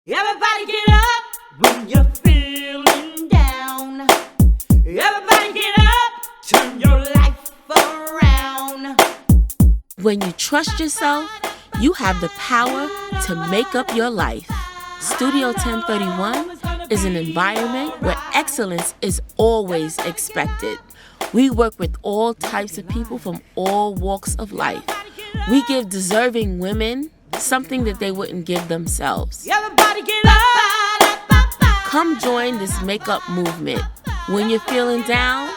Everybody get up when you're feeling down. Everybody get up, turn your life around. When you trust yourself, you have the power to make up your life. Studio 1031 is an environment where excellence is always expected. We work with all types of people from all walks of life. We give deserving women something that they wouldn't give themselves. Everybody get up. Come join this makeup movement. When you're feeling down,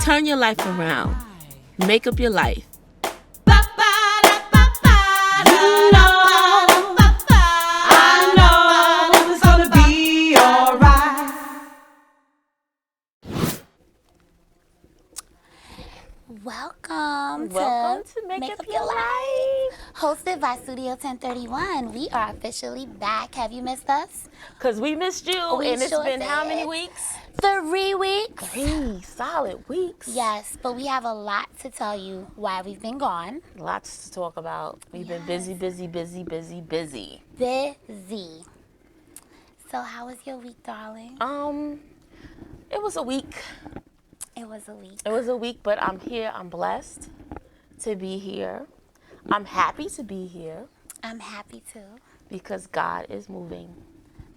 turn your life around. Make up your life. I know it's gonna be alright. Welcome to Make Up Your Life. Hosted by Studio 1031. We are officially back. Have you missed us? Because we missed you, We and it's sure been how did. many weeks? 3 weeks. 3 solid weeks. Yes, but we have a lot to tell you why we've been gone. Lots to talk about. We've been busy. Busy. So how was your week, darling? It was a week. It was a week. It was a week, but I'm here. I'm blessed to be here. I'm happy to be here I'm happy too. because God is moving.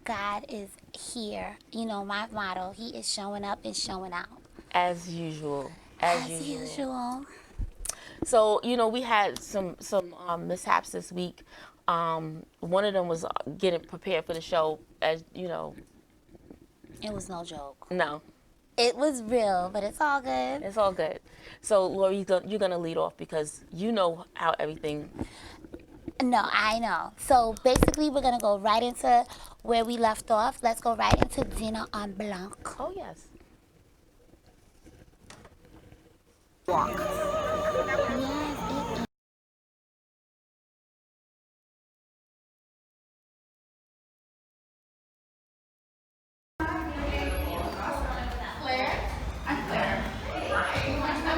God is here. You know, my motto, he is showing up and showing out. As usual. As usual. So, you know, we had some mishaps this week. One of them was getting prepared for the show, as you know. It was no joke. No, It was real, but it's all good. it's all good. So, Lori, you're going to lead off because you know how everything... No, I know. So basically, we're going to go right into where we left off. Let's go right into Dinner en Blanc. Oh, yes.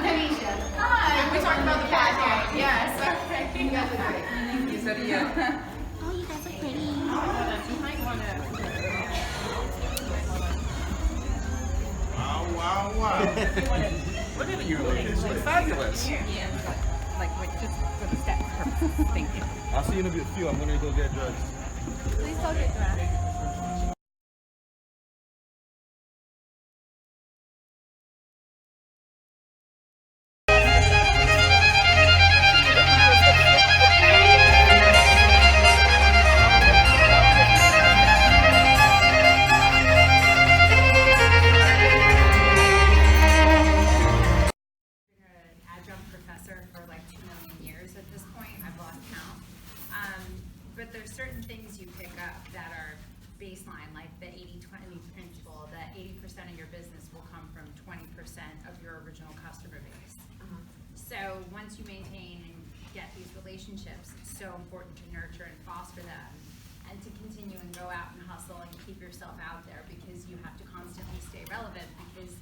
We talked about the pageant. Yes. Okay. You guys are great. Thank you. So do you. Oh, you guys are pretty. You might want to. Wow. Look at you, ladies. You're fabulous. Like, wait, just for the steps. Thank you. I'll see you in a few. I'm going to go get dressed. Please go get dressed. Adjunct professor for like 2 million years at this point. I've lost count. But there's certain things you pick up that are baseline, like the 80-20 principle, that 80% of your business will come from 20% of your original customer base. So once you maintain and get these relationships, it's so important to nurture and foster them and to continue and go out and hustle and keep yourself out there because you have to constantly stay relevant because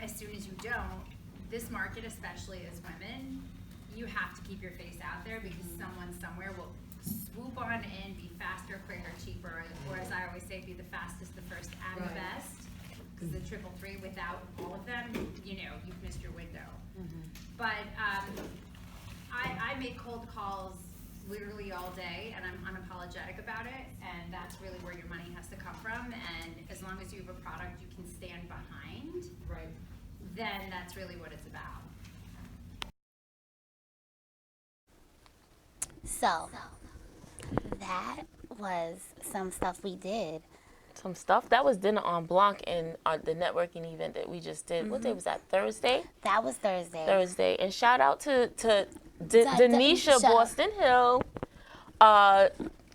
as soon as you don't, this market, especially as women, you have to keep your face out there because someone somewhere will swoop on in, be faster, quicker, cheaper, or as I always say, be the fastest, the first, and the best. Because the 333, without all of them, you know, you've missed your window. But I make cold calls literally all day, and I'm unapologetic about it, and that's really where your money has to come from. And as long as you have a product you can stand behind, then that's really what it's about. So, that was some stuff we did. Some stuff. That was Dinner en Blanc and the networking event that we just did. What day was that? Thursday? That was Thursday. Thursday. And shout out to Denisha Denisha. Boston Hill.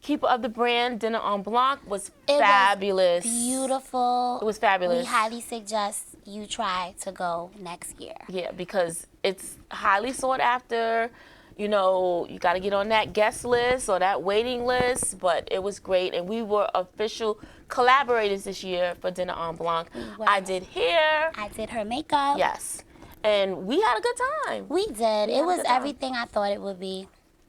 Keeper of the brand, Dinner en Blanc was It fabulous. was beautiful. It was fabulous. We highly suggest you try to go next year. Yeah, because it's highly sought after. You know, you got to get on that guest list or that waiting list, but it was great. And we were official collaborators this year for Dinner en Blanc. were. I did hair. I did her makeup. Yes. And we had a good time. We did. had It a was good time. everything I thought it would be.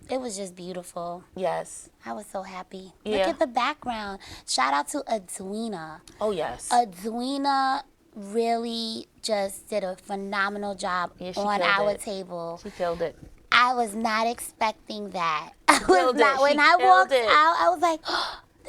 It was just beautiful. Yes. I was so happy. Yeah. Look at the background. Shout out to Edwina. Oh, yes. Edwina really just did a phenomenal job Yeah, she on killed our it. table. She killed it. I was not expecting that. I was killed it. not. When She I walked killed it. out, I was like,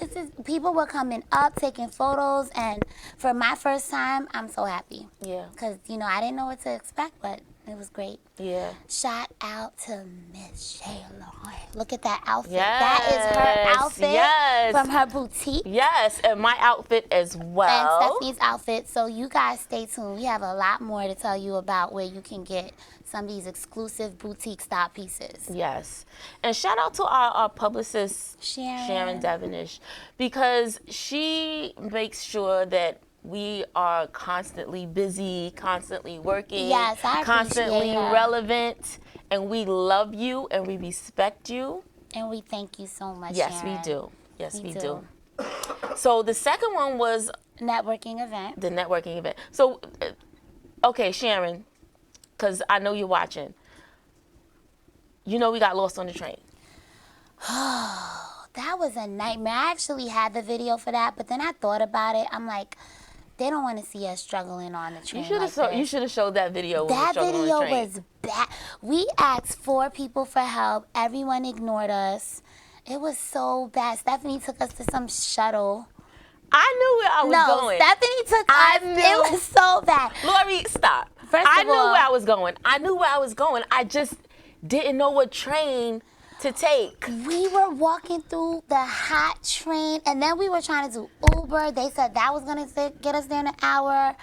this is, people were coming up, taking photos, and for my first time, I'm so happy. Yeah. Because, I didn't know what to expect, but it was great. Yeah. Shout out to Miss Shayla. Look at that outfit. Yes, That is her outfit yes. from her boutique. Yes, and my outfit as well. And Stephanie's outfit. So you guys stay tuned. We have a lot more to tell you about where you can get some of these exclusive boutique style pieces. Yes. And shout out to our publicist, Sharon. Devonish, because she makes sure that we are constantly busy, constantly working, Yes, I constantly appreciate her. relevant, and we love you and we respect you. And we thank you so much, Yes, Sharon. we do. Yes, we We do. So the second one was Networking event. the networking event. So, okay, Sharon, because I know you're watching. You know we got lost on the train. That was a nightmare. I actually had the video for that, but then I thought about it. I'm like, they don't want to see us struggling on the train. You should have showed that video. When we That struggled on the video train. was bad. We asked 4 people for help. Everyone ignored us. It was so bad. Stephanie took us to some shuttle. I knew where I was going. Stephanie took I us. knew. It was so bad. Lori, stop. First I of knew all- where I was going. I knew where I was going. I just didn't know what train to take. We were walking through the hot train, and then we were trying to do Uber. They said that was going to get us there in an hour.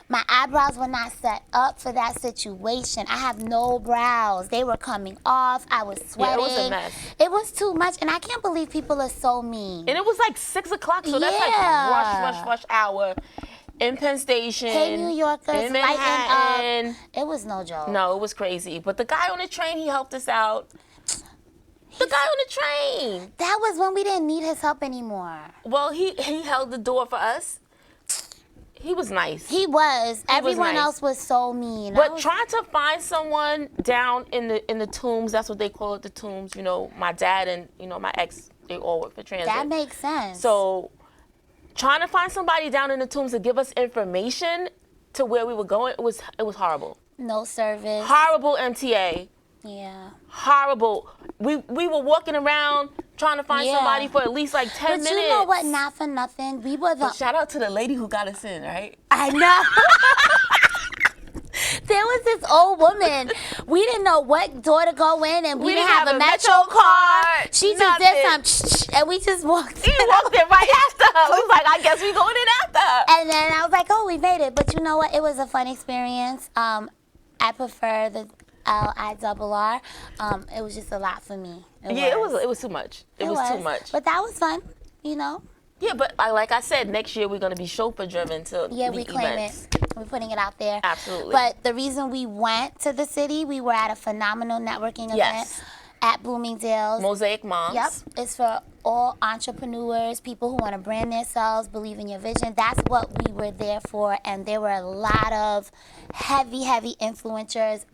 My eyebrows were not set up for that situation. I have no brows. They were coming off. I was Yeah, sweating. it was a mess. It was too much, and I can't believe people are so mean. And it was like 6 o'clock, so that's like Yeah. rush hour in Penn Station. Hey, New Yorkers, in lighten Manhattan. up. It was no joke. No, it was crazy. But the guy on the train, he helped us out. The guy on the train. That was when we didn't need his help anymore. Well, he held the door for us. He was nice. He was. Everyone nice. else was so mean. I But was- trying to find someone down in the tombs, that's what they call it, the tombs. You know, my dad and my ex, they all work for transit. that makes sense. So trying to find somebody down in the tombs to give us information to where we were going, it was horrible. no service. Horrible MTA. Yeah. Horrible. We were walking around trying to find Yeah. somebody for at least like 10 But minutes. you know what? Not for nothing. We were the. Shout out to the lady who got us in, right? I know. There was this old woman. We didn't know what door to go in, and we didn't have a Metro card. She just did some, and we just walked We in. walked in right after her. We was like, I guess we going in after her. And then I was like, oh, we made it. But you know what? It was a fun experience. I prefer the LIRR. It was just a lot for me. It was too much. It was too much. But that was fun, you know? Yeah, but like I said, next year we're going to be chauffeur driven to Yeah, the we claim events. it. We're putting it out there. Absolutely. But the reason we went to the city, we were at a phenomenal networking Yes. event at Bloomingdale's. Mosaic Moms. Yep, it's for all entrepreneurs, people who want to brand themselves, believe in your vision. That's what we were there for, and there were a lot of heavy influencers.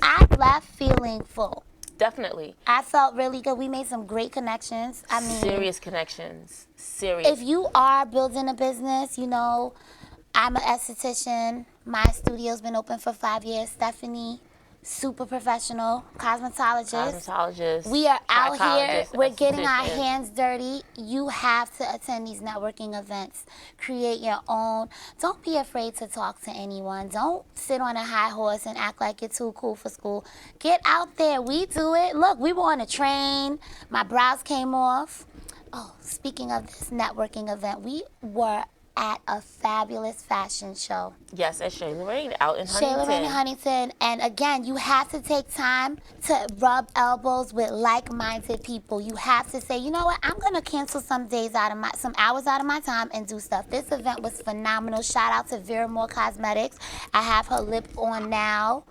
I left feeling full. Definitely. I felt really good. We made some great connections. I mean, Serious connections. Serious. if you are building a business, I'm an esthetician. My studio's been open for 5 years. Stephanie, super professional, cosmetologist. We are out here. Psychologist, We're getting our esthetician. hands dirty. You have to attend these networking events. Create your own. Don't be afraid to talk to anyone. Don't sit on a high horse and act like you're too cool for school. Get out there. We do it. Look, we were on a train. My brows came off. Oh, speaking of this networking event, we were at a fabulous fashion show. Yes, at Shayla Rain out in Shayla Huntington. Rain in Huntington. And again, you have to take time to rub elbows with like-minded people. You have to say, you know what, I'm gonna cancel some hours out of my time and do stuff. This event was phenomenal. Shout out to Vera Moore Cosmetics. I have her lip on now.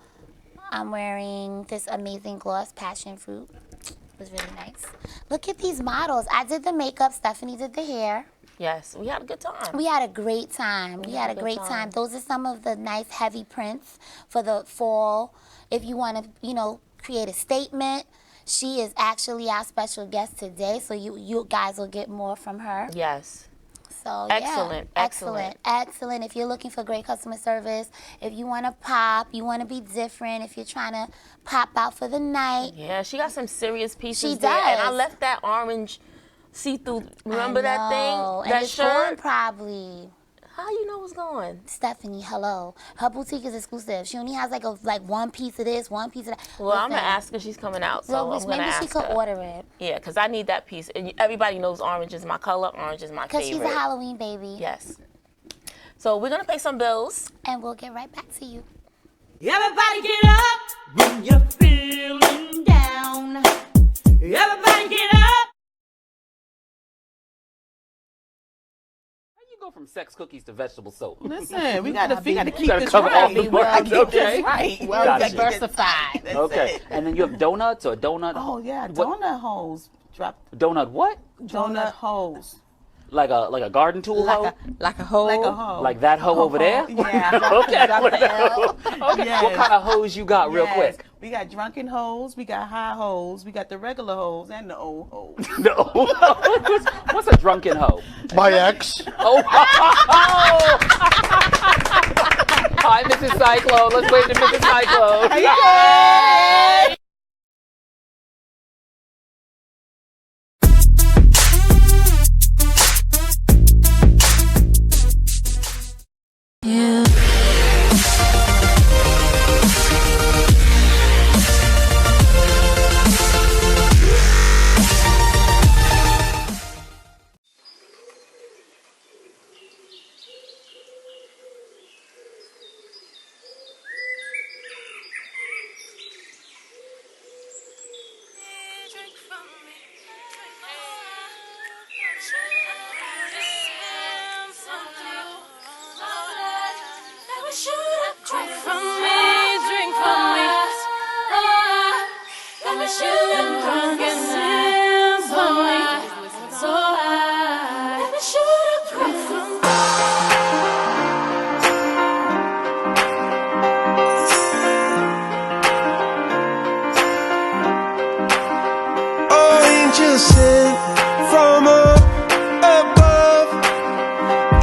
I'm wearing this amazing gloss, passion fruit. It was really nice. Look at these models. I did the makeup, Stephanie did the hair. Yes, we had a good time. We had a great time. We had a great time. Those are some of the nice heavy prints for the fall. If you want to, create a statement, She is actually our special guest today, so you guys will get more from her. Yes. So Excellent, yeah, excellent. excellent. If you're looking for great customer service, if you want to pop, you want to be different, if you're trying to pop out for the night. Yeah, she got some serious pieces She there. And I does. left that orange see-through. Remember I that know. thing? And That it's going shirt? probably. How you know it's going? Stephanie, hello. Her boutique is exclusive. She only has like one piece of this, one piece of that. Well, I'm Listen, gonna ask her. She's coming out, so well, I'm gonna maybe ask she could her. order it. Yeah, because I need that piece. And everybody knows orange is my color. Orange is my Because favorite. she's a Halloween baby. Yes. So we're gonna pay some bills. And we'll get right back to you. Everybody get up when you're feeling down. Everybody get up. How you go from sex cookies to vegetable soap? Listen, we gotta keep gotta this cover all right. the markets, okay? Right. Well Gotcha. diversified. That's Okay, it. and then you have donuts or donut. Oh yeah, What- donut holes. Drop Donut what? donut holes. Like a garden tool hoe? Like a hole. Like a hole. Like that hoe over there? Yeah. Okay. Drop the L. Okay. Yes. What kind of hose you got, real Yes. quick? We got drunken holes, we got high holes, we got the regular holes, and the old holes. No. What's a drunken hoe? My ex. Oh. Hi, Mrs. Cyclone. Let's wave to Mrs. Cyclone. Yay! Drink from me, drink from me. Let me shoot a drunken symphony. So high. Let me shoot a drink from me. Oh, angels sent from up above.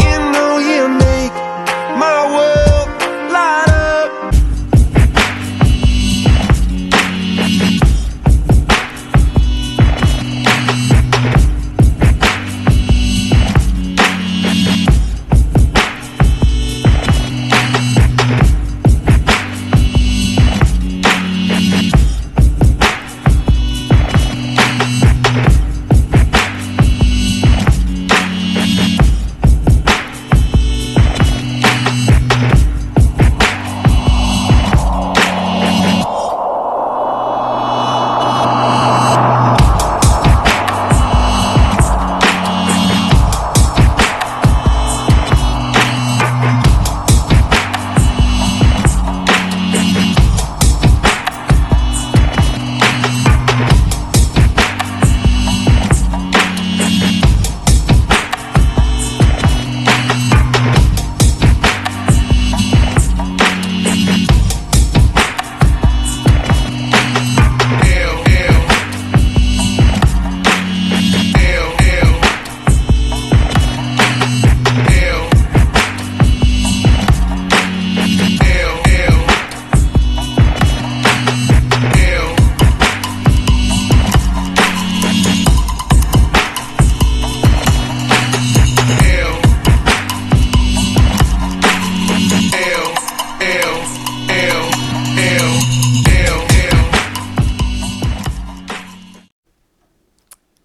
You know you make my world light up.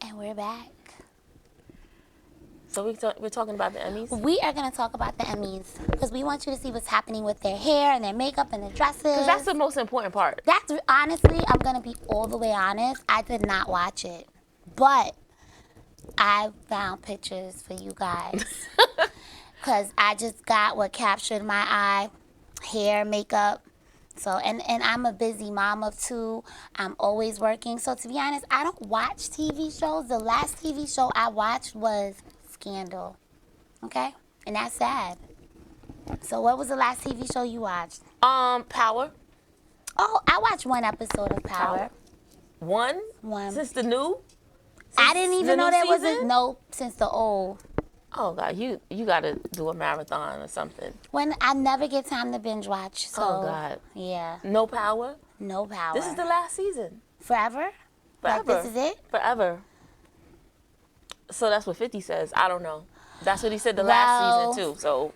And we're back. So we're talking about the Emmys. We are going to talk about the Emmys because we want you to see what's happening with their hair and their makeup and their dresses. Because that's the most important part. That's honestly, I'm going to be all the way honest. I did not watch it, but I found pictures for you guys because I just got what captured my eye: hair, makeup. So, and I'm a busy mom of two. I'm always working. So to be honest, I don't watch TV shows. The last TV show I watched was Scandal. Okay? And that's sad. So what was the last TV show you watched? Power. Oh, I watched one episode of Power. One? One. Since the new? I didn't the even know new there was season? no since the old. Oh God, you got to do a marathon or something. When I never get time to binge watch. So, Oh, God. Yeah. No Power? No power. This is the last season. Forever? Like Forever. this is it? Forever. So that's what 50 says. I don't know. That's what he said the last season too. So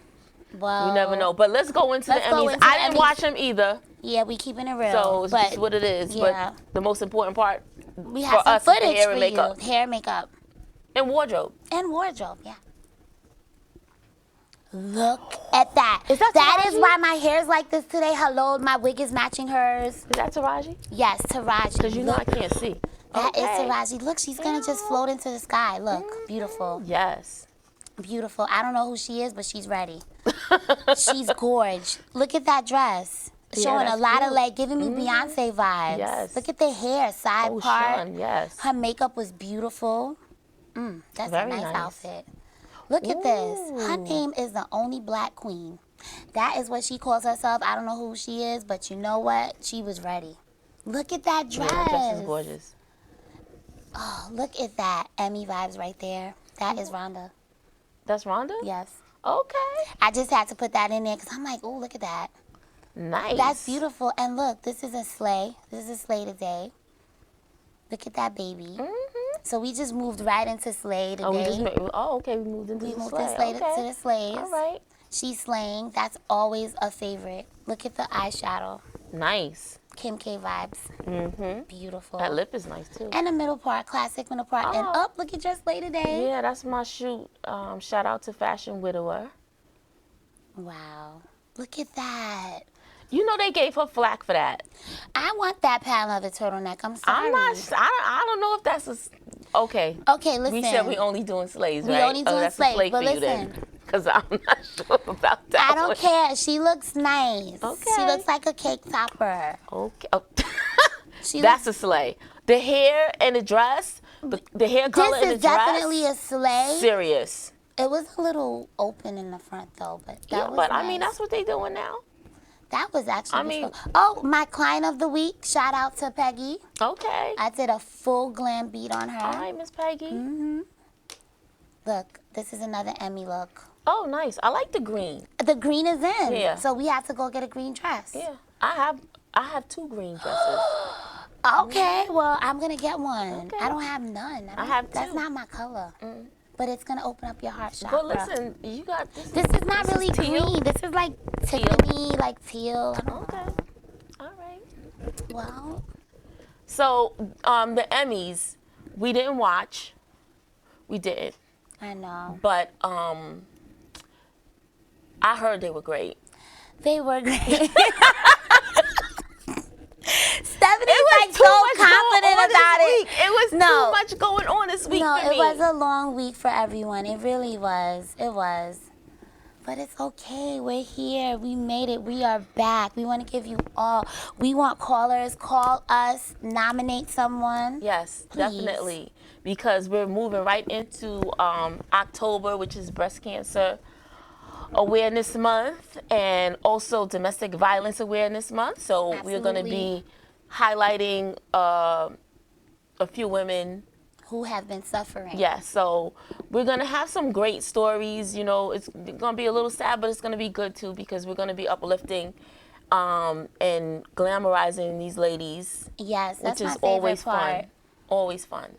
Well, we never know. But let's go into the Let's go Emmys. into I the didn't Emmys. watch them either. Yeah, we keeping it real. So it's but just what it is. yeah. But the most important part we for have some us is the footage hair for and makeup. you. Hair, makeup, And wardrobe. and wardrobe. Yeah. Look at that. Is that That is Taraji? why my hair's like this today. Hello, my wig is matching hers. Is that Taraji? Yes, Taraji. Because you know I Look, can't see. that is Okay. Taraji. Look, she's gonna just float into the sky. Look, beautiful, Yes. beautiful. I don't know who she is, but she's ready. She's gorge. Look at that dress. Yeah, Showing a that's lot of cute. like giving me Beyonce vibes. Yes. Look at the hair, side Oh, part. Sean, yes. Her makeup was beautiful. That's Very a nice nice. outfit. Look at this. Her name is the only black queen. That is what she calls herself. I don't know who she is, but you know what? She was ready. Look at that dress. Yeah, that dress is gorgeous. Oh, look at that. Emmy vibes right there. That is Rhonda. That's Rhonda? Yes. Okay. I just had to put that in there because I'm like, oh, look at that. Nice. That's beautiful. And look, this is a sleigh. This is a sleigh today. Look at that baby. So we just moved right into sleigh today. Oh, we just okay. We moved into We the moved sleigh. the sleigh Okay. to the sleighs. All right. She's slaying. That's always a favorite. Look at the eyeshadow. Nice. Kim K vibes. Mm-hmm. Beautiful. That lip is nice too. And the middle part, classic middle part. And Oh. up, look at your sleigh today. Yeah, that's my shoot. Shout out to Fashion Widower. Wow. Look at that. You know they gave her flack for that. I want that pattern of the turtleneck. I'm sorry. I'm not. I don't know if that's okay. Okay, listen. We said we only doing slaves, We right? only doing that's slaves, a slave but for you then. listen. Because I'm not sure about that. I don't one. care. She looks nice. Okay. She looks like a cake topper. Okay. Oh. She That's a slay. The hair and the dress, the hair color This and the is dress. definitely a sleigh. Serious. It was a little open in the front though, but that Yeah, was but nice. I mean that's what they doing now. That was actually I mean- beautiful. Oh, my client of the week. Shout out to Peggy. Okay. I did a full glam beat on her. All right, Miss Peggy. Look, this is another Emmy look. Oh, nice. I like the green. The green is in. Yeah. So we have to go get a green dress. Yeah. I have two green dresses. Okay, well, I'm going to get one. Okay. I don't have none. I have That's two. not my color. But it's going to open up your heart chakra. But listen, you got this. This is not this really is teal. green. This is like Tiffany, like teal. I don't know. Okay. All right. Well, So, the Emmys, we didn't watch. We didn't. I know. But I heard they were great. They were great. Stephanie's It was like too so much going confident on about this it. week. It was No. too much going on this week No, for it me. was a long week for everyone. It really was. It was. But it's okay. We're here. We made it. We are back. We want to give you all. We want callers. Call us. Nominate someone. Yes, Please. definitely. Because we're moving right into October, which is Breast Cancer Awareness Month and also Domestic Violence Awareness Month. So we're going to Absolutely. be highlighting a few women. Who have been suffering. Yeah, so we're going to have some great stories. You know, it's going to be a little sad, but it's going to be good too because we're going to be uplifting and glamorizing these ladies, Yes, that's which my is favorite always part. fun. Always fun.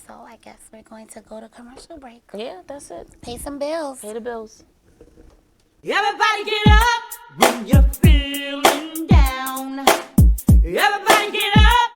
So I guess we're going to go to commercial break. Yeah, that's it. Pay some bills. Pay the bills. Everybody get up when you're feeling down. Everybody get up.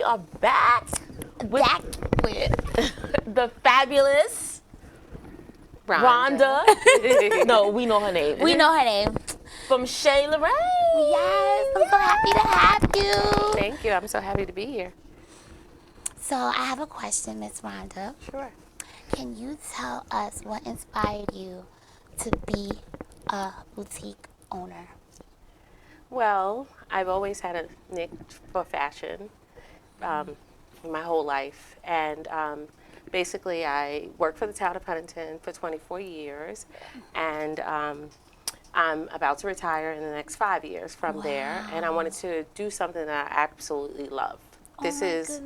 are back with the fabulous Rhonda. No, we know her name. We know her name. From Shayla Ray. Yes, I'm so happy to have you. Thank you. I'm so happy to be here. So I have a question, Miss Rhonda. Sure. Can you tell us what inspired you to be a boutique owner? Well, I've always had a niche for fashion my whole life. And basically, I worked for the town of Huntington for 24 years. And I'm about to retire in the next 5 years from there. And I wanted to do something that I absolutely love. This is,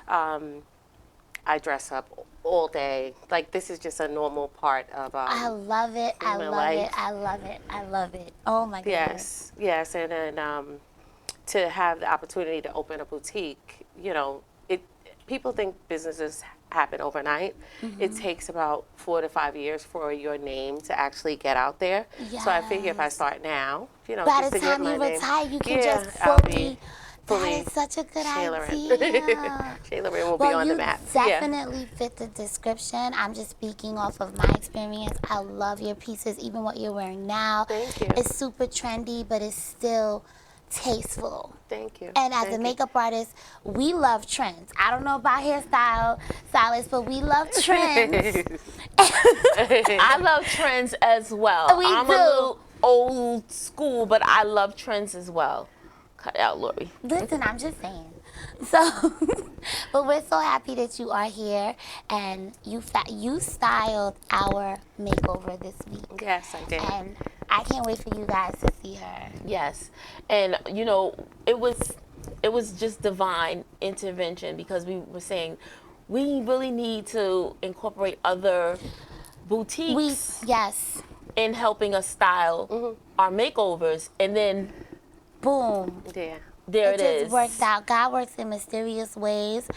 I dress up all day. Like, this is just a normal part of I love it. I my love life. it. I love it. I love it. Oh my goodness. Yes, and then to have the opportunity to open a boutique, you know, people think businesses happen overnight. It takes about 4 to 5 years for your name to actually get out there. So I figure if I start now, you know, By just the to get time my you name, retire, you can yeah, just I'll fully. be fully That is such a good Shayla idea. Shayla Ray will be Well, on you the map. Yeah. definitely fit the description. I'm just speaking off of my experience. I love your pieces, even what you're wearing now. Thank you. It's super trendy, but it's still taceful. Thank you. And as Thank a you. makeup artist, we love trends. I don't know about stylists, but we love trends. I love trends as well. We I'm do. a little old school, but I love trends as well. Cut it out, Lori. Listen, I'm just saying. So, but we're so happy that you are here, and you styled our makeover this week. Yes, I did. And I can't wait for you guys to see her. Yes, and you know, it was just divine intervention, because we were saying we really need to incorporate other boutiques in helping us style our makeovers, and then boom, Yeah. there it it just is. worked out. God works in mysterious ways.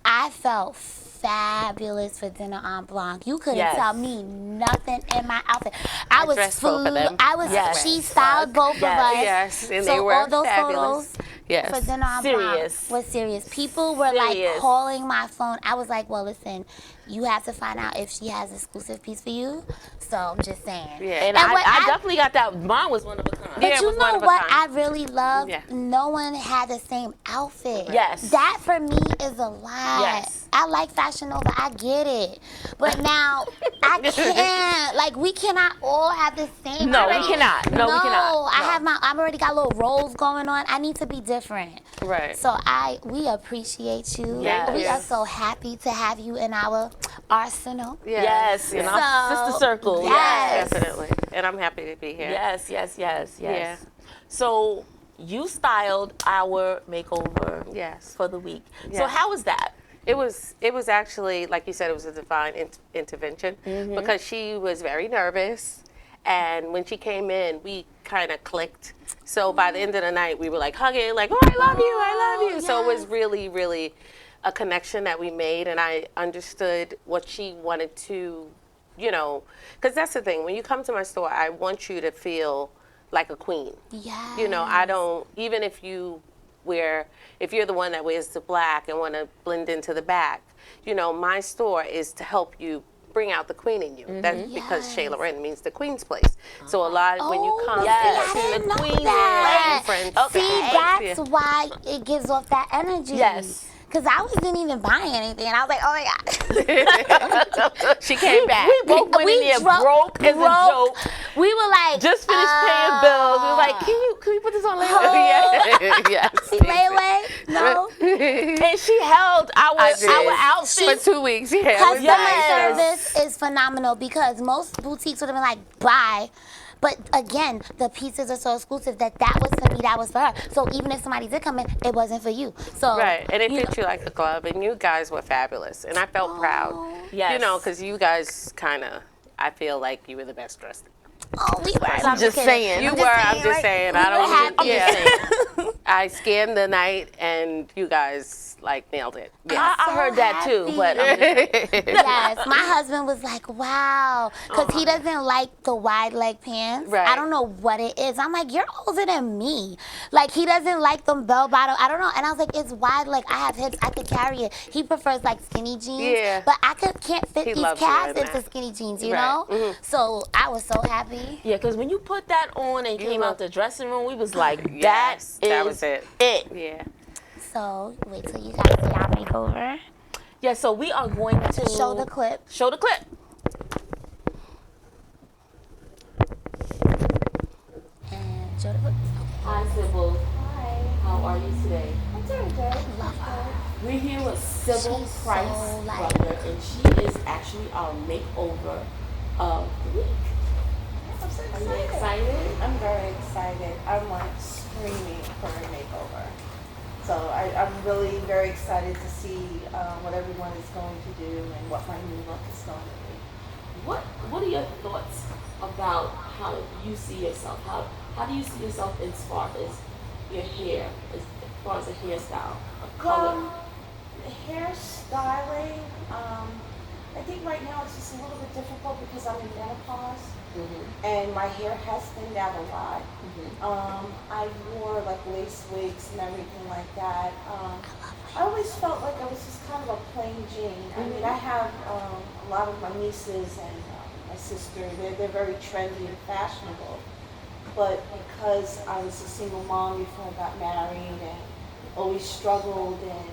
I felt fabulous for Dinner en Blanc. You couldn't Yes. tell me nothing in my outfit. I was dressed both of them. I was. Yes. She styled both Yes. of us. Yes, and so they were all those fabulous. photos Yes. for Dinner en Serious. Blanc was serious. People were Serious. like calling my phone. I was like, well, listen, you have to find out if she has an exclusive piece for you. So I'm just saying. Yeah. And what I definitely got that. Mine was one of a kind. But Yeah, it you was one know of a what I kind. really love? Yeah. No one had the same outfit. Yes. That for me is a lot. Yes. I like Fashion Nova. I get it. But now I can't. Like, we cannot all have the same No, we outfit. cannot. No, we cannot. I've already got little rolls going on. I need to be different. Right. So we appreciate you. Yes. We are so happy to have you in our arsenal. Yes, in our So, sister circle. yes. Definitely. And I'm happy to be here. Yes, yes, yes, yes. Yeah. So you styled our makeover Yes. for the week. So Yes. how was that? It was actually, like you said, it was a divine intervention because she was very nervous. And when she came in, we kind of clicked. So by the end of the night, we were like hugging, like, oh, I love you, I love you. So it was really, really a connection that we made. And I understood what she wanted to, you know, because that's the thing. When you come to my store, I want you to feel like a queen. Yeah. You know, I don't, even if you're the one that wears the black and want to blend into the back, you know, my store is to help you bring out the queen in you. That's because Shayla Wren means the queen's place. So a lot when you come yes. I didn't know queen that. friends. See, Okay. that's why it gives off that energy. Yes. Because I wasn't even buying anything. And I was like, oh my God. she came back. We both went in there broke as a joke. We were like, Just finished paying bills. We were like, can you put this on layaway? Yes. layaway? No. And she held our outfit. for 2 weeks. Yeah, it was Customer nice. service is phenomenal because most boutiques would have been like, buy. But again, the pieces are so exclusive that was for me, that was for her. So even if somebody did come in, it wasn't for you. So Right, and it fits you like a glove, and you guys were fabulous, and I felt proud. Yes. You know, because you guys kind of, I feel like you were the best dressed. Oh, we were. I'm just saying. You were. I'm just saying. I don't. happy. Yeah. I scanned the night, and you guys like nailed it. Yeah. I heard that too, happy. but Yes, my husband was like, wow, because he doesn't like the wide leg pants. Right. I don't know what it is. I'm like, you're older than me. Like, he doesn't like them bell bottom. I don't know. And I was like, it's wide leg. I have hips. I could carry it. He prefers like skinny jeans. Yeah. But I can't fit He these loves calves wearing into that. skinny jeans, you Right. know? So I was so happy. yeah, because when you put that on and came out the dressing room, we was like, Yes, that was it. Yeah. So wait till you guys see our makeover. Yeah, so we are going to Show the clip. Show the clip. And show the clip. Hi, Sybil. Hi. How are you today? I'm doing good. Love her. We're here with Sybil She's Price so Brother, and she is actually our makeover of the week. I'm so Are you excited? I'm very excited. I'm like screaming for a makeover. So I'm really very excited to see what everyone is going to do and what my new look is going to be. What are your thoughts about how you see yourself? How do you see yourself as far as your hair, as far as a hairstyle, a color? Hairstyling, I think right now it's just a little bit difficult because I'm in menopause. And my hair has thinned out a lot. I wore like lace wigs and everything like that. I always felt like I was just kind of a plain Jane. I mean, I have a lot of my nieces and my sister, they're very trendy and fashionable. But because I was a single mom before I got married and always struggled and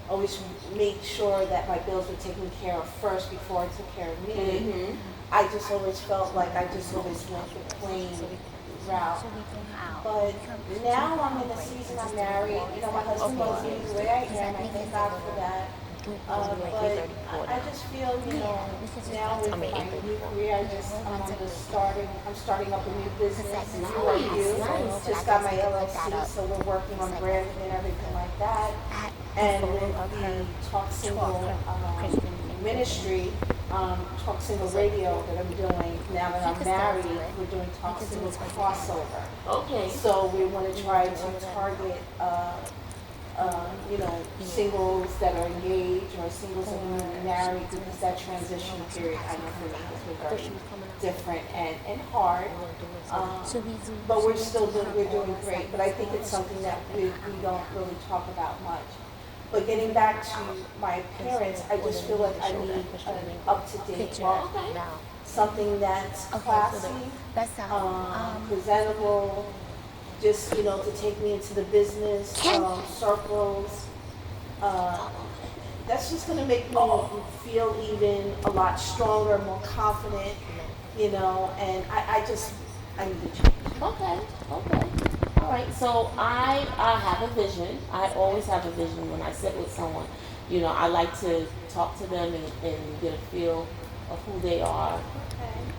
always made sure that my bills were taken care of first before I took care of me, I just always felt like I just always went the plain route. But now I'm in a season, I'm married, you know, my husband loves me the way I am, I thank God for that. But I just feel, you know, now with my new career, I'm starting up a new business like you. Just got my LLC, so we're working on branding and everything like that. And with the Talk Single ministry, Talk Single Radio that I'm doing now that I'm married, we're doing Talk Single crossover. Okay. So we want to try to target, you know, singles that are engaged or singles that are married, because that transition period, I know for me, has been very different and hard. But we're doing great. But I think it's something that we don't really talk about much. But getting back to my appearance, I just feel like I need an up-to-date look, something that's classy, presentable, just, you know, to take me into the business circles. That's just going to make me feel even a lot stronger, more confident, you know, and I need to change. Okay. All right, so I have a vision. I always have a vision when I sit with someone. You know, I like to talk to them and get a feel of who they are.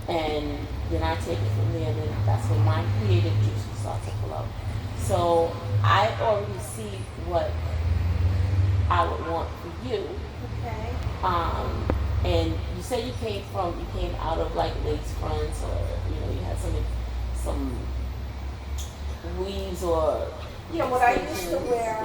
And then I take it from there, and then that's when my creative juices start to flow. So I already see what I would want for you. And you say you came out of like lace fronts, or you know, you had some weaves or what I used to wear.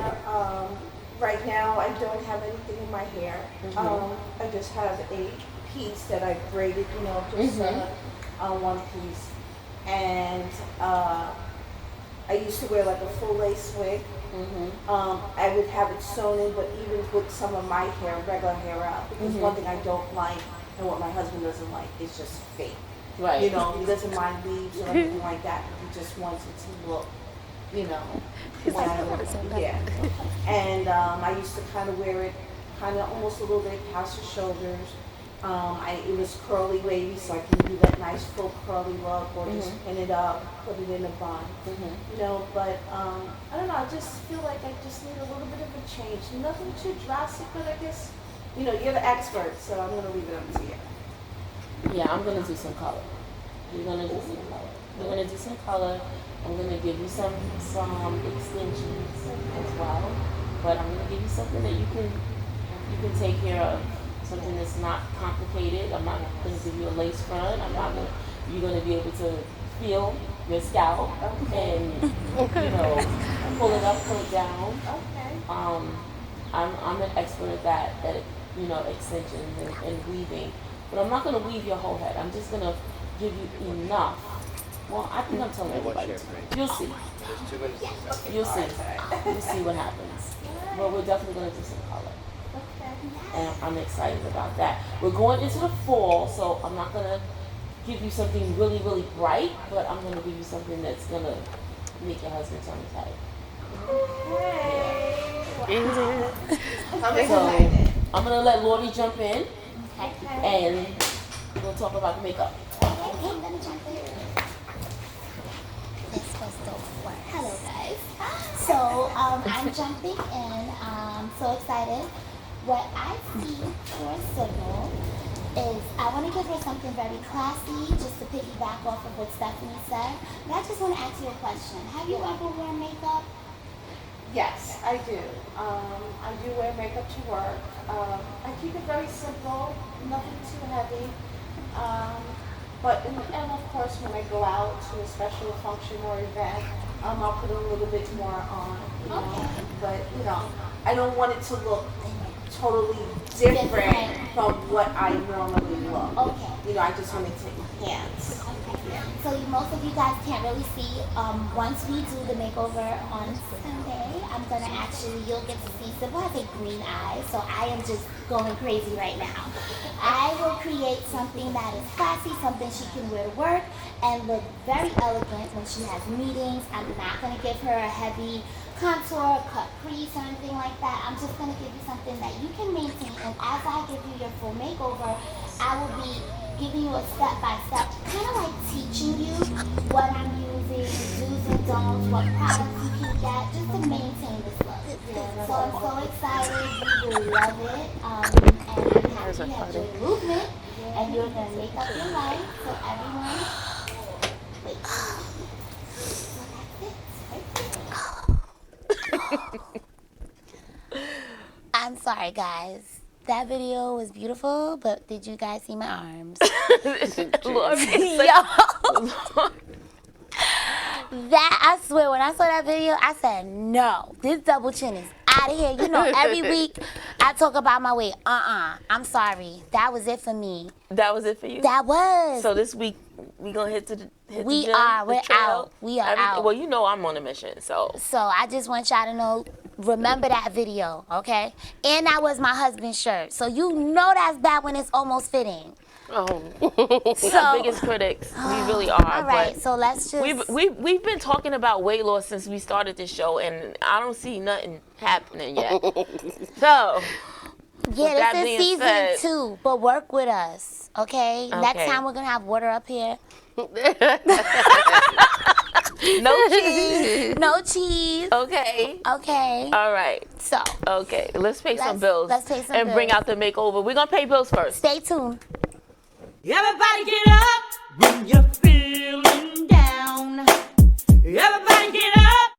Right now, I don't have anything in my hair. I just have a piece that I braided, you know, just one piece. And I used to wear like a full lace wig. I would have it sewn in, but even with some of my hair, regular hair out, because one thing I don't like, and what my husband doesn't like, is just fake. Right. You know, he doesn't mind weaves or anything like that. He just wants it to look, you know, yeah. And I used to kind of wear it, kind of almost a little bit past the shoulders. It was curly wavy, so I can do that nice full curly look, or just pin it up, put it in a bun. You know, but I don't know. I just feel like I just need a little bit of a change. Nothing too drastic, but I guess, you know, you're the expert, so I'm gonna leave it up to you. Yeah, I'm gonna do some color. We're gonna do some color. We're gonna do some color. I'm gonna give you some extensions as well, but I'm gonna give you something that you can take care of. Something that's not complicated. I'm not gonna give you a lace front. You're gonna be able to feel your scalp and pull it up, pull it down. Okay. I'm an expert at that, extensions and weaving. But I'm not going to weave your whole head. I'm just going to give you enough. Well, I think I'm telling everybody. You'll see. You'll see. You'll see what happens. But we're definitely going to do some color. And I'm excited about that. We're going into the fall, so I'm not going to give you something really, really bright, but I'm going to give you something that's going to make your husband turn his head. So I'm going to let Lori jump in, and we'll talk about the makeup. I'm gonna jump in. This was the worst. Hello guys. So I'm jumping in. So excited. What I see for Sybil is I want to give her something very classy, just to piggyback off of what Stephanie said. But I just want to ask you a question. Have you ever worn makeup? Yes, I do. I do wear makeup to work. I keep it very simple, nothing too heavy. And of course, when I go out to a special function or event, I'll put a little bit more on. But I don't want it to look totally different from what I normally look. I just want it to enhance. So most of you guys can't really see. Once we do the makeover on Sunday, I'm gonna you'll get to see Sybil has a green eye, so I am just going crazy right now. I will create something that is classy, something she can wear to work and look very elegant when she has meetings. I'm not gonna give her a heavy contour, cut crease, or anything like that. I'm just gonna give you something that you can maintain, and as I give you your full makeover, I will be giving you a step-by-step, kind of like teaching you what I'm using, do's and don'ts, what products you can get, just to maintain this look. So I'm so excited, you will love it, and I'm happy you have your movement, and you're going to make up your life, so everyone, wait. So that's it. I'm sorry, guys. That video was beautiful, but did you guys see my arms? That, I swear, when I saw that video, I said, no, this double chin is out of here. Every week I talk about my weight. I'm sorry. That was it for me. That was it for you? That was. So this week, we going to hit the gym? We're out. We are out. Well, I'm on a mission, so. So I just want y'all to know, remember that video, okay? And that was my husband's shirt. So that's bad when it's almost fitting. Oh, we're our biggest critics. We really are. All right, so let's just. We've been talking about weight loss since we started this show, and I don't see nothing happening yet. So. Yeah, this is season 2, but work with us, okay? Next time we're gonna have water up here. No cheese. No cheese. Okay. Okay. All right. So. Okay, let's pay some bills. Let's pay some bills. And bring out the makeover. We're gonna pay bills first. Stay tuned. Everybody get up when you're feeling down. Everybody get up.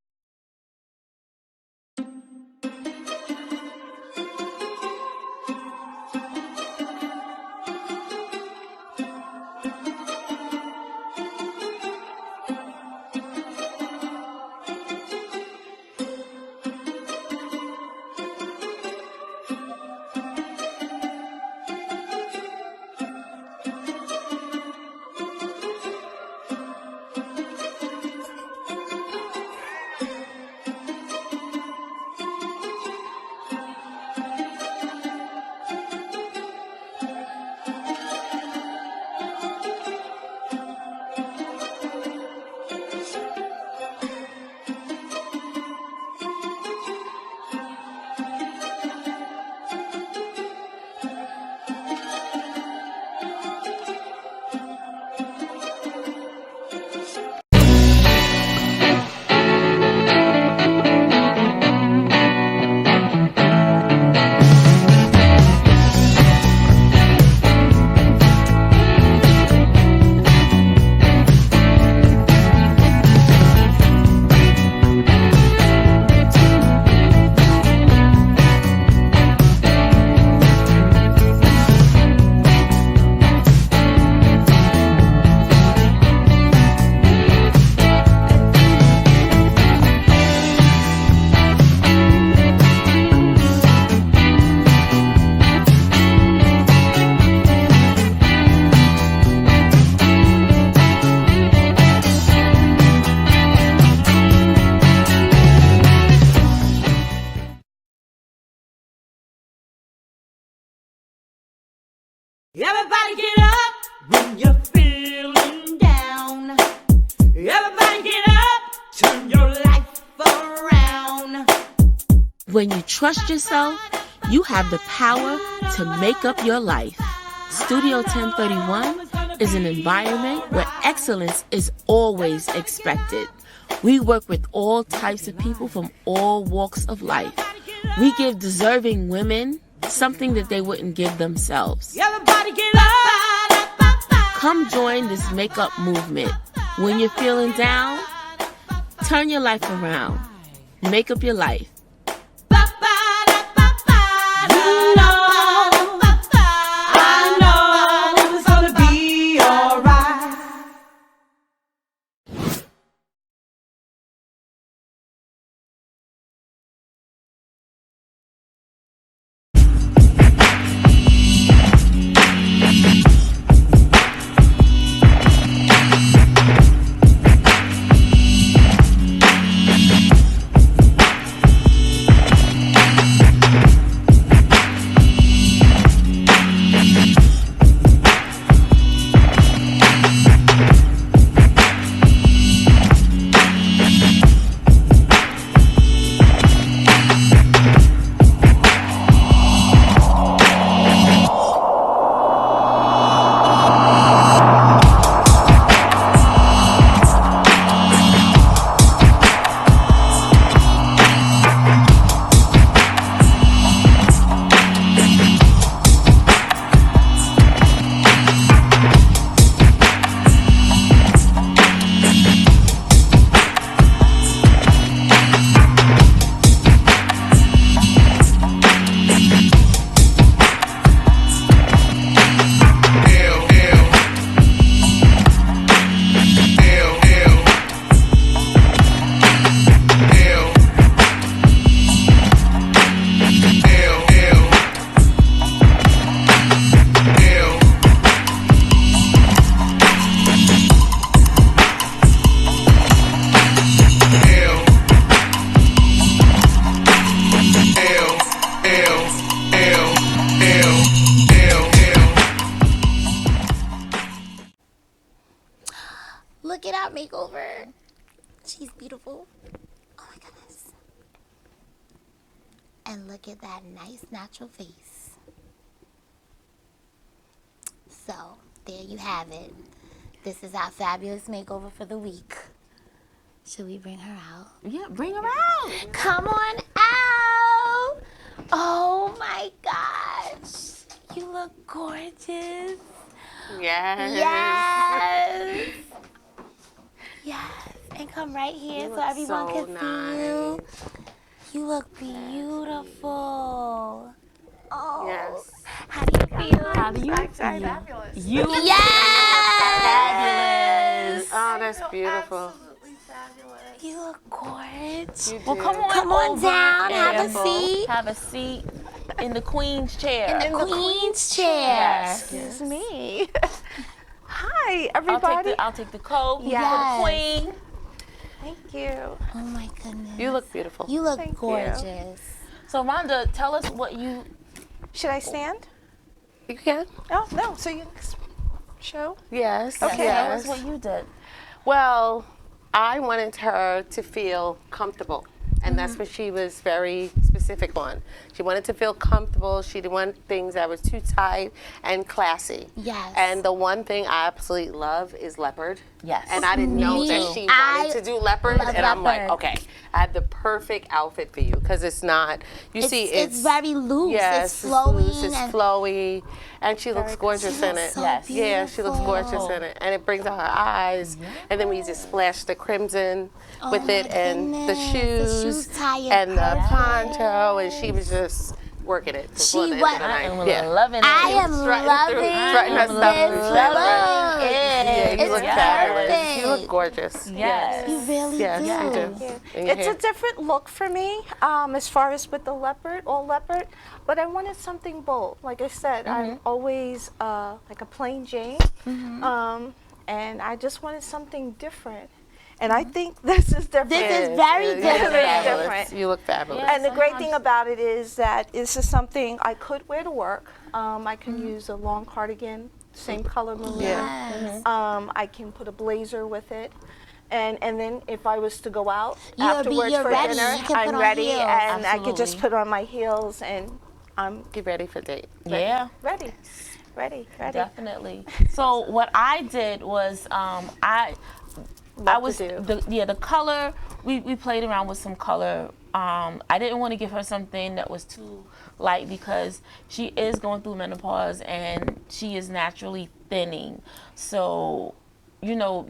When you trust yourself, you have the power to make up your life. Studio 1031 is an environment where excellence is always expected. We work with all types of people from all walks of life. We give deserving women something that they wouldn't give themselves. Everybody get up. Come join this makeup movement. When you're feeling down, turn your life around. Make up your life. I know it's gonna be alright. Look at our makeover. She's beautiful. Oh my goodness. And look at that nice natural face. So, there you have it. This is our fabulous makeover for the week. Should we bring her out? Yeah, bring her out. Come on out. Oh my gosh. You look gorgeous. Yes. Yes. Yes. And come right here so everyone so can see you. You look beautiful. Oh. Yes. How do you feel? How do you feel? Fabulous. You Yes. Oh, that's beautiful. You look gorgeous. Well, come on, Come on over down. and Have a seat. Have a seat in the queen's chair. In the queen's chair. Excuse me. Hi, I'll everybody. take the coat Yes. for the queen. Thank you. Oh my goodness. You look beautiful. You look Thank you. gorgeous. So, Rhonda, tell us what you. Should I stand? You can. Oh, no. So you show? Yes. Tell us Yes. what you did. Well, I wanted her to feel comfortable. And that's what she was very specific on. She wanted to feel comfortable. She didn't want things that was too tight and classy. Yes. And the one thing I absolutely love is leopard. Yes. And I didn't know Me that too. she I wanted to do leopard. love And I'm like, leopard. okay, I have the perfect outfit for you. Because it's not, It's very loose. Yes, it's flowing. loose, it's and flowy, and she looks gorgeous she in looks it. so Yes. Yeah, she looks gorgeous beautiful. in it, and it brings out her eyes. And then we just splash the crimson with my it, and the goodness, shoes, tie it and the perfect. poncho, and she was just working it before She the end was- of the I night. am yeah. loving it. I am Strutting loving through, strutting her stuff this through. look. Yeah, It's you look fabulous. perfect. You look gorgeous. Yes. You really Yes, do. you do. And your It's hair. a different look for me as far as with the leopard, all leopard. But I wanted something bold. Like I said, I'm always like a plain Jane. And I just wanted something different. And I think this is different. This is very You look different. fabulous. Different. You look fabulous. And the great thing about it is that this is something I could wear to work. I can use a long cardigan, same color maroon. Yes. I can put a blazer with it. And then if I was to go out You're for ready. dinner, You can put I'm on ready, heels. and I could just Absolutely. put on my heels, and I'm Get ready for date. Yeah. ready. Definitely. So what I did was I was to do. the color we played around with some color. I didn't want to give her something that was too light because she is going through menopause and she is naturally thinning. So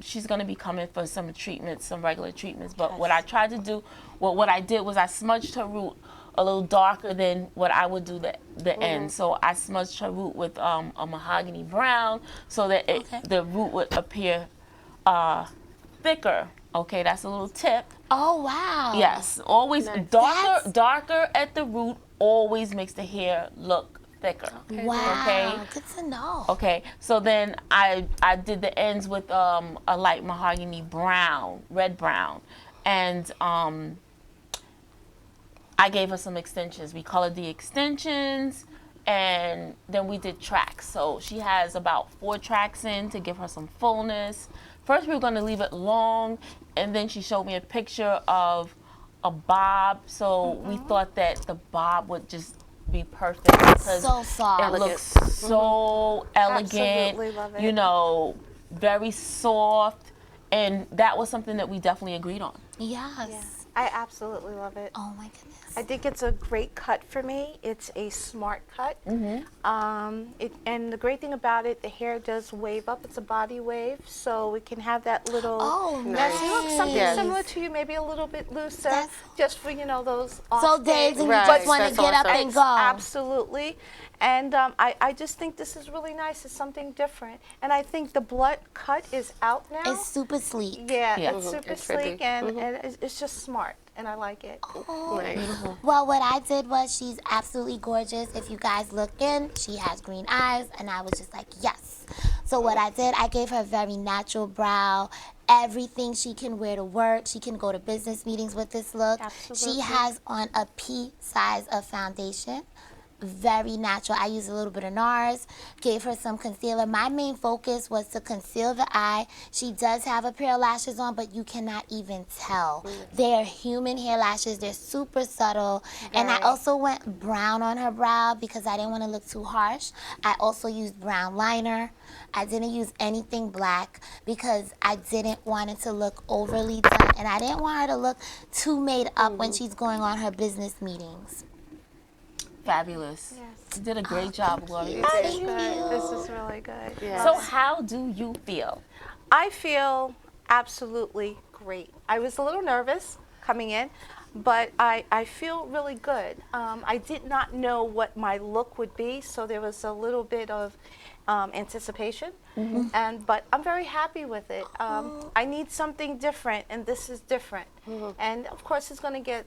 she's going to be coming for some treatments, some regular treatments. But what I tried to do, what I did was I smudged her root a little darker than what I would do the end. So I smudged her root with a mahogany brown so that the root would appear thicker. Okay, that's a little tip. Oh, wow. Yes, always darker at the root always makes the hair look thicker. Wow. Okay. Good to know. Okay, so then I did the ends with a light mahogany brown, red brown, and I gave her some extensions. We colored the extensions, and then we did tracks. So she has about 4 tracks in to give her some fullness. First, we were going to leave it long, and then she showed me a picture of a bob. So we thought that the bob would just be perfect because So soft. it looks so elegant. Absolutely love it. Very soft, and that was something that we definitely agreed on. Yes. I absolutely love it. Oh, my goodness. I think it's a great cut for me. It's a smart cut. And the great thing about it, the hair does wave up. It's a body wave, so we can have that little messy look, something similar to you, maybe a little bit looser, just for those off So days when you Right. just want to That's get up awesome. and go. Absolutely. And I just think this is really nice. It's something different. And I think the blood cut is out now. It's super sleek. Yeah, Yeah. it's super It's pretty. sleek, and it's just smart, and I like it. Well, what I did was she's absolutely gorgeous. If you guys look in, she has green eyes, and I was just like, yes. So what I did, I gave her a very natural brow. Everything she can wear to work. She can go to business meetings with this look. Absolutely. She has on a pea size of foundation. Very natural. I used a little bit of NARS, gave her some concealer. My main focus was to conceal the eye. She does have a pair of lashes on, but you cannot even tell. They're human hair lashes. They're super subtle. And I also went brown on her brow because I didn't want to look too harsh. I also used brown liner. I didn't use anything black because I didn't want it to look overly done, and I didn't want her to look too made up when she's going on her business meetings. Fabulous. Yes. You did a great job, Gloria. This is good. This is really good. So how do you feel? I feel absolutely great. I was a little nervous coming in, but I feel really good. I did not know what my look would be, so there was a little bit of anticipation, but I'm very happy with it. I need something different, and this is different. And of course, it's going to get,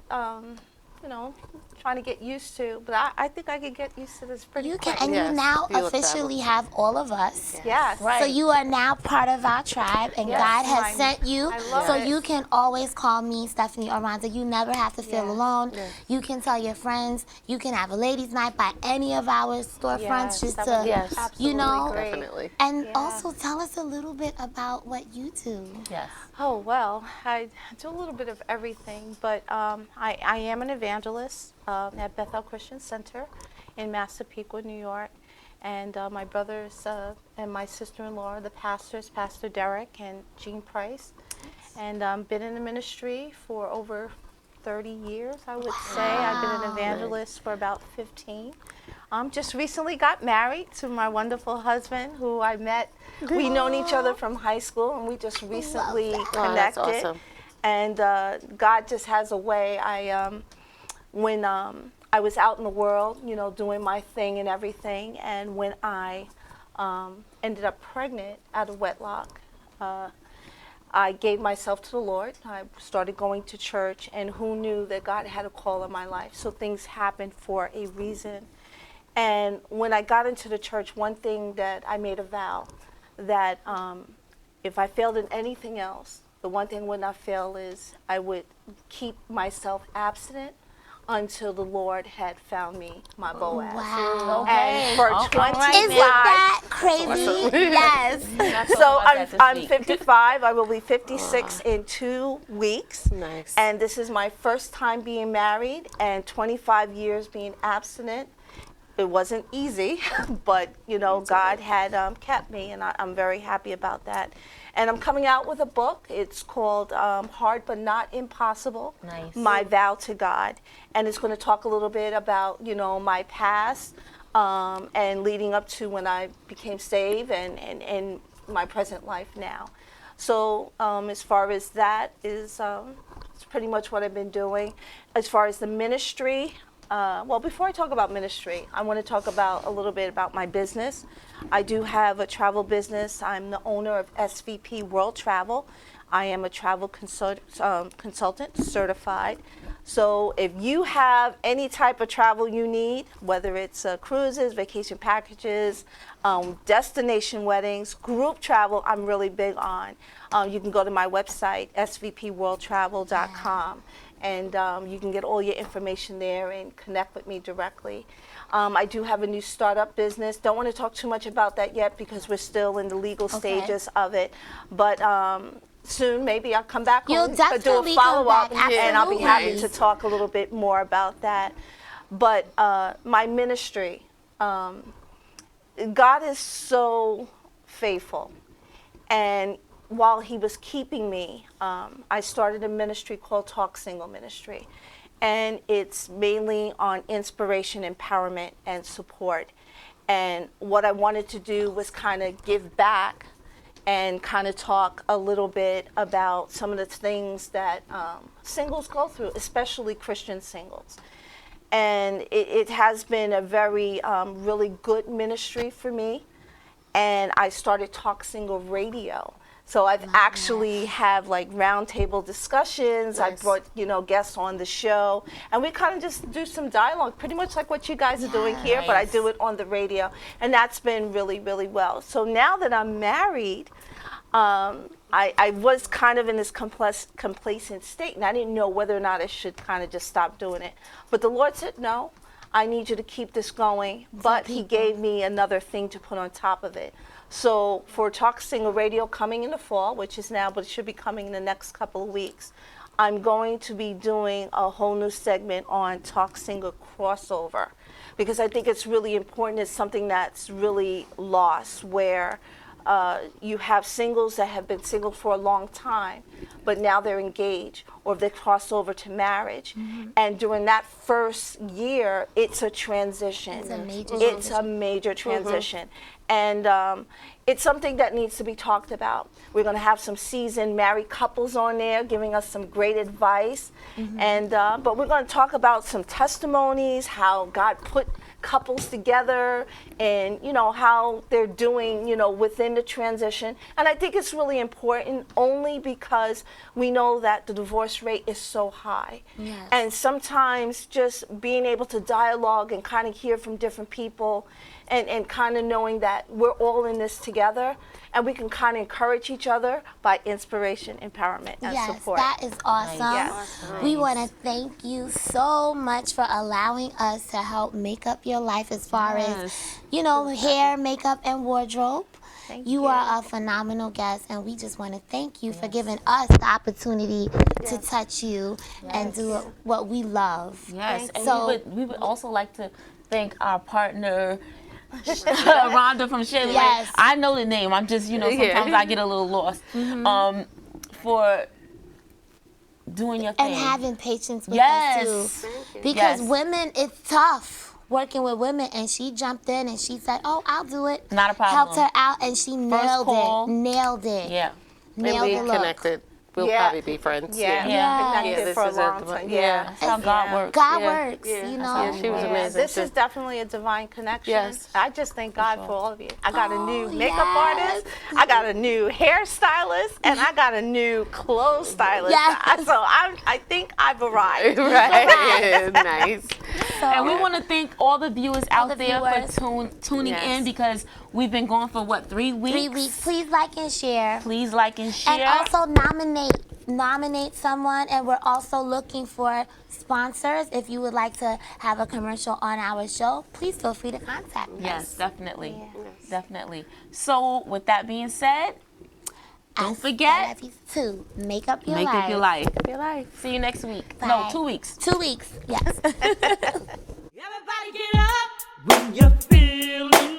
trying to get used to, but I think I could get used to this pretty You quick. can, and Yes, you now you look officially have all of us. Yes. Right. So you are now part of our tribe, and Yes, God has mine. sent you. I love So it. you can always call me Stephanie Ormonda. You never have to feel alone. You can tell your friends. You can have a ladies' night by any of our storefronts, Yes, just that to, would be Yes. you know. absolutely great. Definitely. And also tell us a little bit about what you do. Yes. Oh, well, I do a little bit of everything, but I am an evangelist at Bethel Christian Center in Massapequa, New York. And my brothers and my sister-in-law are the pastors, Pastor Derek and Jean Price. And been in the ministry for over 30 years, I would say. I've been an evangelist for about 15. Just recently got married to my wonderful husband, who I met. We've known each other from high school, and we just recently that's connected. awesome. And God just has a way. When I was out in the world, doing my thing and everything, and when I ended up pregnant out of wedlock, I gave myself to the Lord. I started going to church, and who knew that God had a call in my life? So things happened for a reason. And when I got into the church, one thing that I made a vow, that if I failed in anything else, the one thing I would not fail is I would keep myself abstinent until the Lord had found me my Boaz. Wow. And for 25 Isn't that crazy? Yes. So I'm 55. I will be 56 in 2 weeks. Nice. And this is my first time being married and 25 years being abstinent. It wasn't easy, but you know, God had kept me, and I'm very happy about that. And I'm coming out with a book. It's called Hard But Not Impossible. Nice. My Vow to God. And it's going to talk a little bit about, you know, my past and leading up to when I became saved and my present life now. So as far as that is, it's pretty much what I've been doing. As far as the ministry, well, before I talk about ministry, I want to talk about a little bit about my business. I do have a travel business. I'm the owner of SVP World Travel. I am a travel consultant, certified. So if you have any type of travel you need, whether it's cruises, vacation packages, destination weddings, group travel, I'm really big on. You can go to my website, svpworldtravel.com. And you can get all your information there and connect with me directly. I do have a new startup business. Don't want to talk too much about that yet because we're still in the legal stages of it. But soon, maybe I'll come back and do a follow-up, and I'll be happy to talk a little bit more about that. But my ministry, God is so faithful. And while he was keeping me, I started a ministry called Talk Single Ministry. And it's mainly on inspiration, empowerment, and support. And what I wanted to do was kind of give back and kind of talk a little bit about some of the things that singles go through, especially Christian singles. And it has been a very, really good ministry for me. And I started Talk Single Radio. So I've actually have like roundtable discussions. I brought, you know, guests on the show, and we kind of just do some dialogue, pretty much like what you guys are doing here, but I do it on the radio, and that's been really, really well. So now that I'm married, I was kind of in this complacent state, and I didn't know whether or not I should kind of just stop doing it. But the Lord said, no, I need you to keep this going, but he gave me another thing to put on top of it. So for Talk Single Radio coming in the fall, which is now, but it should be coming in the next couple of weeks, I'm going to be doing a whole new segment on Talk Single Crossover, because I think it's really important. It's something that's really lost, where you have singles that have been single for a long time, but now they're engaged, or they cross over to marriage. And during that first year, it's a transition. It's a major transition. And it's something that needs to be talked about. We're going to have some seasoned married couples on there giving us some great advice. And but we're going to talk about some testimonies, how God put couples together, and you know how they're doing, you know, within the transition. And I think it's really important, only because we know that the divorce rate is so high. And sometimes just being able to dialogue and kind of hear from different people, and kind of knowing that we're all in this together, and we can kind of encourage each other by inspiration, empowerment, and support. Yes, that is awesome. We want to thank you so much for allowing us to help make up your life as far as, you know, hair, makeup, and wardrobe. You are a phenomenal guest, and we just want to thank you for giving us the opportunity to touch you and do what we love. Yes, and so we would also like to thank our partner, Rhonda from Shirley. Yes. I know the name. I'm just, you know, sometimes I get a little lost. For doing your thing. And having patience with us too. Because women, it's tough working with women, and she jumped in and she said, oh, I'll do it. Not a problem. Helped her out, and she nailed it. Nailed it. Yeah. Nailed we the look. connected. We'll probably be friends. Connected for a long time. That's how God works. God works, you know. Yeah, she was amazing. This is definitely a divine connection. Yes. I just thank God for all of you. I got a new makeup artist, I got a new hairstylist, and I got a new clothes stylist. So I think I've arrived. Right. Nice. And we want to thank all the viewers out there for tuning in, because we've been going for, what, 3 weeks? 3 weeks. Please like and share. Please like and share. And also nominate nominate someone, and we're also looking for sponsors. If you would like to have a commercial on our show, please feel free to contact us. Yes, definitely. Definitely. So, with that being said, don't forget to make up your make life. up your life. Make up your life. See you next week. Bye. No, 2 weeks. 2 weeks, yes. Everybody get up when you're feeling